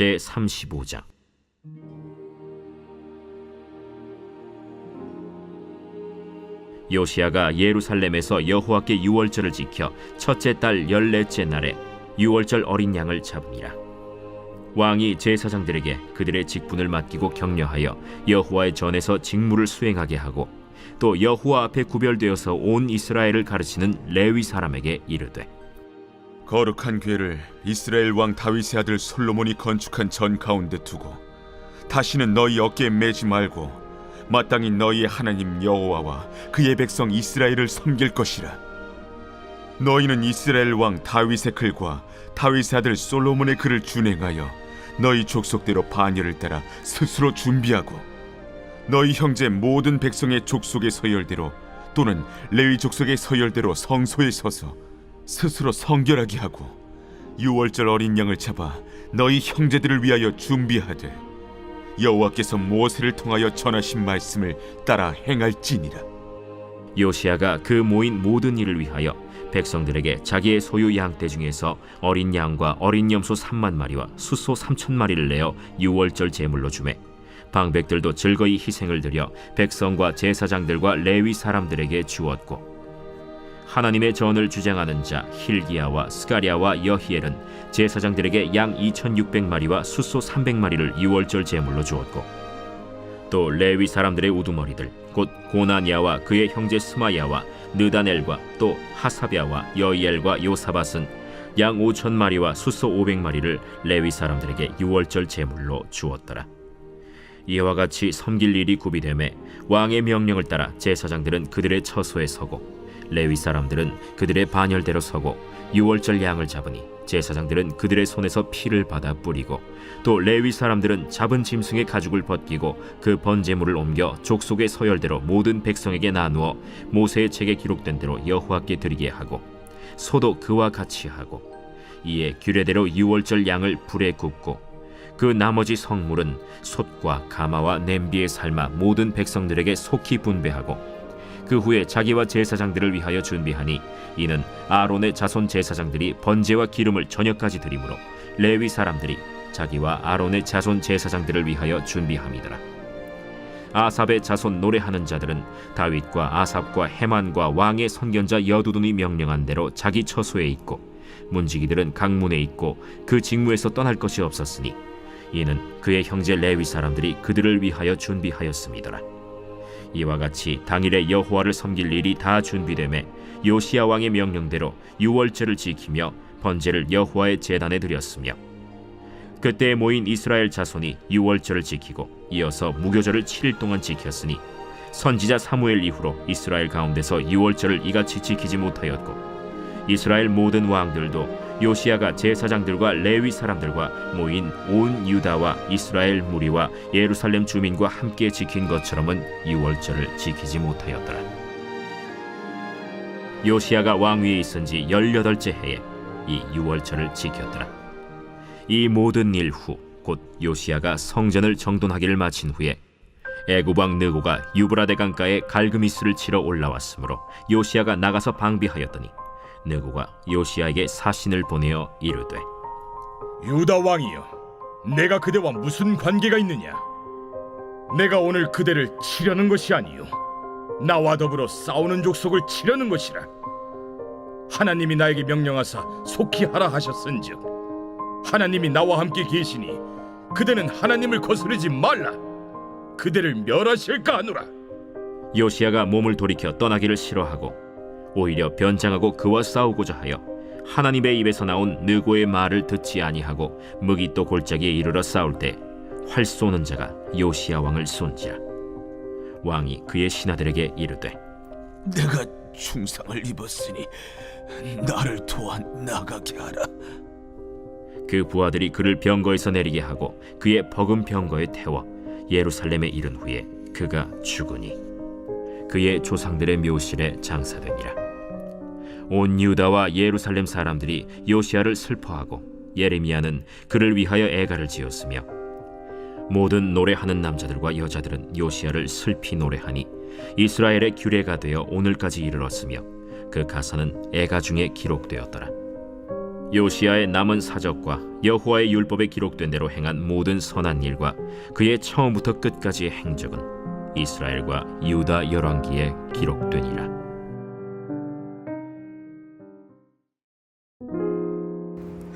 제35장. 요시야가 예루살렘에서 여호와께 유월절을 지켜 첫째 달 14째 날에 유월절 어린 양을 잡으니라. 왕이 제사장들에게 그들의 직분을 맡기고 격려하여 여호와의 전에서 직무를 수행하게 하고, 또 여호와 앞에 구별되어서 온 이스라엘을 가르치는 레위 사람에게 이르되, 거룩한 궤를 이스라엘 왕 다윗의 아들 솔로몬이 건축한 전 가운데 두고 다시는 너희 어깨에 매지 말고 마땅히 너희의 하나님 여호와와 그의 백성 이스라엘을 섬길 것이라. 너희는 이스라엘 왕 다윗의 글과 다윗의 아들 솔로몬의 글을 준행하여 너희 족속대로 반열을 따라 스스로 준비하고, 너희 형제 모든 백성의 족속의 서열대로 또는 레위 족속의 서열대로 성소에 서서 스스로 성결하게 하고, 유월절 어린 양을 잡아 너희 형제들을 위하여 준비하되 여호와께서 모세를 통하여 전하신 말씀을 따라 행할지니라. 요시야가 그 모인 모든 일을 위하여 백성들에게 자기의 소유 양떼 중에서 어린 양과 어린 염소 3만 마리와 숫소 3천 마리를 내어 유월절 제물로 주매, 방백들도 즐거이 희생을 드려 백성과 제사장들과 레위 사람들에게 주었고, 하나님의 전을 주장하는 자 힐기야와 스가랴와 여히엘은 제사장들에게 양 2,600마리와 숫소 300마리를 유월절 제물로 주었고, 또 레위 사람들의 우두머리들 곧 고나니아와 그의 형제 스마야와 느다넬과 또 하사랴와 여이엘과 요사밧은 양 5,000마리와 숫소 500마리를 레위 사람들에게 유월절 제물로 주었더라. 이와 같이 섬길 일이 구비되매 왕의 명령을 따라 제사장들은 그들의 처소에 서고 레위 사람들은 그들의 반열대로 서고 유월절 양을 잡으니 제사장들은 그들의 손에서 피를 받아 뿌리고, 또 레위 사람들은 잡은 짐승의 가죽을 벗기고 그 번제물을 옮겨 족속의 서열대로 모든 백성에게 나누어 모세의 책에 기록된 대로 여호와께 드리게 하고, 소도 그와 같이 하고, 이에 규례대로 유월절 양을 불에 굽고, 그 나머지 성물은 솥과 가마와 냄비에 삶아 모든 백성들에게 속히 분배하고, 그 후에 자기와 제사장들을 위하여 준비하니, 이는 아론의 자손 제사장들이 번제와 기름을 저녁까지 드리므로 레위 사람들이 자기와 아론의 자손 제사장들을 위하여 준비함이더라. 아삽의 자손 노래하는 자들은 다윗과 아삽과 헤만과 왕의 선견자 여두둔이 명령한 대로 자기 처소에 있고, 문지기들은 강문에 있고 그 직무에서 떠날 것이 없었으니, 이는 그의 형제 레위 사람들이 그들을 위하여 준비하였음이더라. 이와 같이 당일에 여호와를 섬길 일이 다 준비되매 요시야 왕의 명령대로 유월절을 지키며 번제를 여호와의 제단에 드렸으며, 그때 모인 이스라엘 자손이 유월절을 지키고 이어서 무교절을 7일 동안 지켰으니, 선지자 사무엘 이후로 이스라엘 가운데서 유월절을 이같이 지키지 못하였고, 이스라엘 모든 왕들도 요시야가 제사장들과 레위 사람들과 모인 온 유다와 이스라엘 무리와 예루살렘 주민과 함께 지킨 것처럼은 유월절을 지키지 못하였더라. 요시야가 왕위에 있은 지 18째 해에 이 유월절을 지켰더라. 이 모든 일 후 곧 요시야가 성전을 정돈하기를 마친 후에 애굽 왕 느고가 유브라데 강가에 갈그미스를 치러 올라왔으므로 요시야가 나가서 방비하였더니, 느고가 요시야에게 사신을 보내어 이르되, 유다 왕이여, 내가 그대와 무슨 관계가 있느냐? 내가 오늘 그대를 치려는 것이 아니요 나와 더불어 싸우는 족속을 치려는 것이라. 하나님이 나에게 명령하사 속히 하라 하셨은즉 하나님이 나와 함께 계시니 그대는 하나님을 거스르지 말라. 그대를 멸하실까 하노라. 요시야가 몸을 돌이켜 떠나기를 싫어하고 오히려 변장하고 그와 싸우고자 하여 하나님의 입에서 나온 느고의 말을 듣지 아니하고 무기또 골짜기에 이르러 싸울 때 활 쏘는 자가 요시야 왕을 쏜지라. 왕이 그의 신하들에게 이르되, 내가 중상을 입었으니 나를 도와 나가게 하라. 그 부하들이 그를 병거에서 내리게 하고 그의 버금 병거에 태워 예루살렘에 이른 후에 그가 죽으니 그의 조상들의 묘실에 장사되니라. 온 유다와 예루살렘 사람들이 요시야를 슬퍼하고 예레미야는 그를 위하여 애가를 지었으며, 모든 노래하는 남자들과 여자들은 요시야를 슬피 노래하니 이스라엘의 규례가 되어 오늘까지 이르렀으며, 그 가사는 애가 중에 기록되었더라. 요시야의 남은 사적과 여호와의 율법에 기록된 대로 행한 모든 선한 일과 그의 처음부터 끝까지의 행적은 이스라엘과 유다 열왕기에 기록되니라.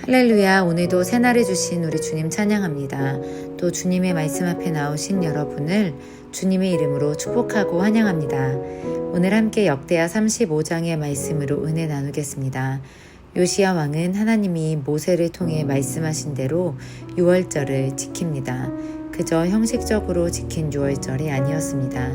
할렐루야. 오늘도 새날을 주신 우리 주님 찬양합니다. 또 주님의 말씀 앞에 나오신 여러분을 주님의 이름으로 축복하고 환영합니다. 오늘 함께 역대하 35장의 말씀으로 은혜 나누겠습니다. 요시야 왕은 하나님이 모세를 통해 말씀하신 대로 유월절을 지킵니다. 그저 형식적으로 지킨 유월절이 아니었습니다.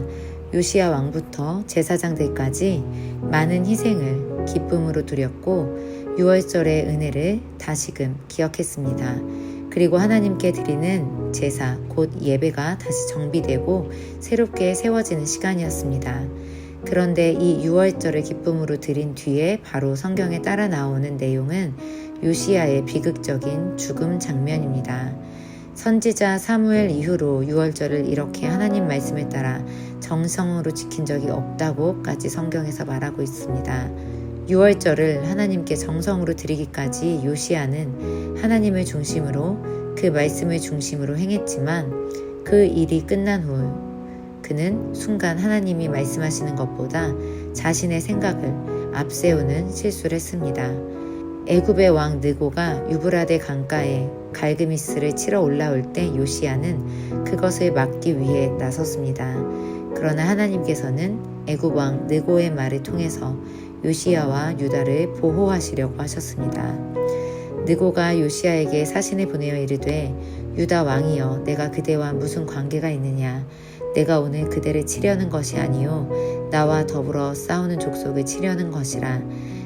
요시야 왕부터 제사장들까지 많은 희생을 기쁨으로 드렸고 유월절의 은혜를 다시금 기억했습니다. 그리고 하나님께 드리는 제사 곧 예배가 다시 정비되고 새롭게 세워지는 시간이었습니다. 그런데 이 유월절을 기쁨으로 드린 뒤에 바로 성경에 따라 나오는 내용은 요시야의 비극적인 죽음 장면입니다. 선지자 사무엘 이후로 유월절을 이렇게 하나님 말씀에 따라 정성으로 지킨 적이 없다고까지 성경에서 말하고 있습니다. 유월절을 하나님께 정성으로 드리기까지 요시야는 하나님을 중심으로 그 말씀을 중심으로 행했지만 그 일이 끝난 후 그는 순간 하나님이 말씀하시는 것보다 자신의 생각을 앞세우는 실수를 했습니다. 애굽의 왕 느고가 유브라데 강가에 갈그미스를 치러 올라올 때 요시야는 그것을 막기 위해 나섰습니다. 그러나 하나님께서는 애굽 왕 느고의 말을 통해서 요시야와 유다를 보호하시려고 하셨습니다. 느고가 요시야에게 사신을 보내어 이르되 유다 왕이여 내가 그대와 무슨 관계가 있느냐 내가 오늘 그대를 치려는 것이 아니요 나와 더불어 싸우는 족속을 치려는 것이라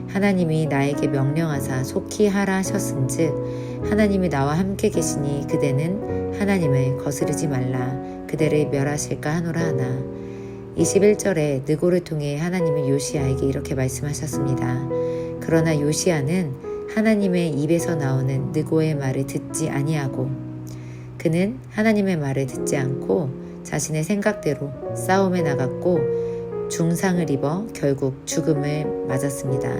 하나님이 나에게 명령하사 속히 하라 하셨은즉 하나님이 나와 함께 계시니 그대는 하나님을 거스르지 말라 그대를 멸하실까 하노라 하나 21절에 느고를 통해 하나님이 요시야에게 이렇게 말씀하셨습니다. 그러나 요시야는 하나님의 입에서 나오는 느고의 말을 듣지 아니하고 그는 하나님의 말을 듣지 않고 자신의 생각대로 싸움에 나갔고 중상을 입어 결국 죽음을 맞았습니다.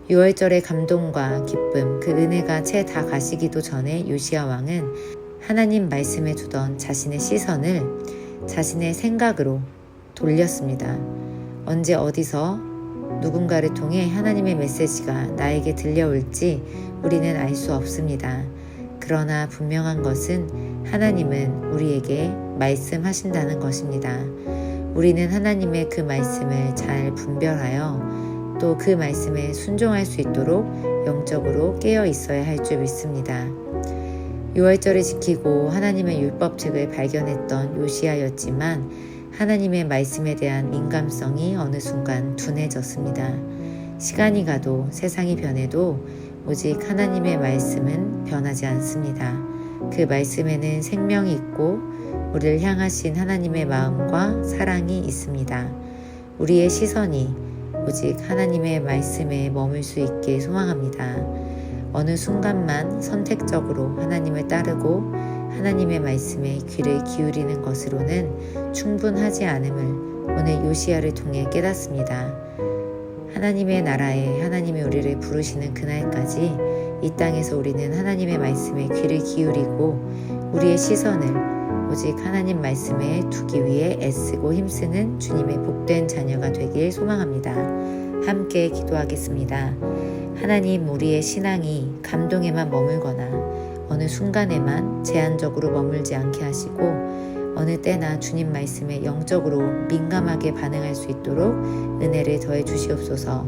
유월절의 감동과 기쁨, 그 은혜가 채 다 가시기도 전에 요시야 왕은 하나님 말씀에 두던 자신의 시선을 자신의 생각으로 돌렸습니다. 언제 어디서 누군가를 통해 하나님의 메시지가 나에게 들려올지 우리는 알 수 없습니다. 그러나 분명한 것은 하나님은 우리에게 말씀하신다는 것입니다. 우리는 하나님의 그 말씀을 잘 분별하여 또 그 말씀에 순종할 수 있도록 영적으로 깨어 있어야 할 줄 믿습니다. 유월절을 지키고 하나님의 율법책을 발견했던 요시야였지만 하나님의 말씀에 대한 민감성이 어느 순간 둔해졌습니다. 시간이 가도 세상이 변해도 오직 하나님의 말씀은 변하지 않습니다. 그 말씀에는 생명이 있고 우리를 향하신 하나님의 마음과 사랑이 있습니다. 우리의 시선이 오직 하나님의 말씀에 머물 수 있길 소망합니다. 어느 순간만 선택적으로 하나님을 따르고 하나님의 말씀에 귀를 기울이는 것으로는 충분하지 않음을 오늘 요시야를 통해 깨닫습니다. 하나님의 나라에 하나님이 우리를 부르시는 그날까지 이 땅에서 우리는 하나님의 말씀에 귀를 기울이고 우리의 시선을 오직 하나님 말씀에 두기 위해 애쓰고 힘쓰는 주님의 복된 자녀가 되길 소망합니다. 함께 기도하겠습니다. 하나님, 우리의 신앙이 감동에만 머물거나 어느 순간에만 제한적으로 머물지 않게 하시고 어느 때나 주님 말씀에 영적으로 민감하게 반응할 수 있도록 은혜를 더해 주시옵소서.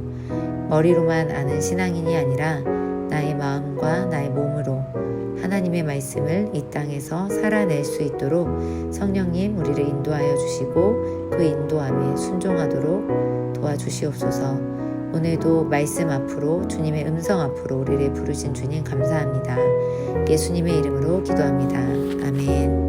머리로만 아는 신앙인이 아니라 나의 마음과 나의 몸으로 하나님의 말씀을 이 땅에서 살아낼 수 있도록 성령님 우리를 인도하여 주시고 그 인도함에 순종하도록 도와주시옵소서. 오늘도 말씀 앞으로 주님의 음성 앞으로 우리를 부르신 주님 감사합니다. 예수님의 이름으로 기도합니다. 아멘.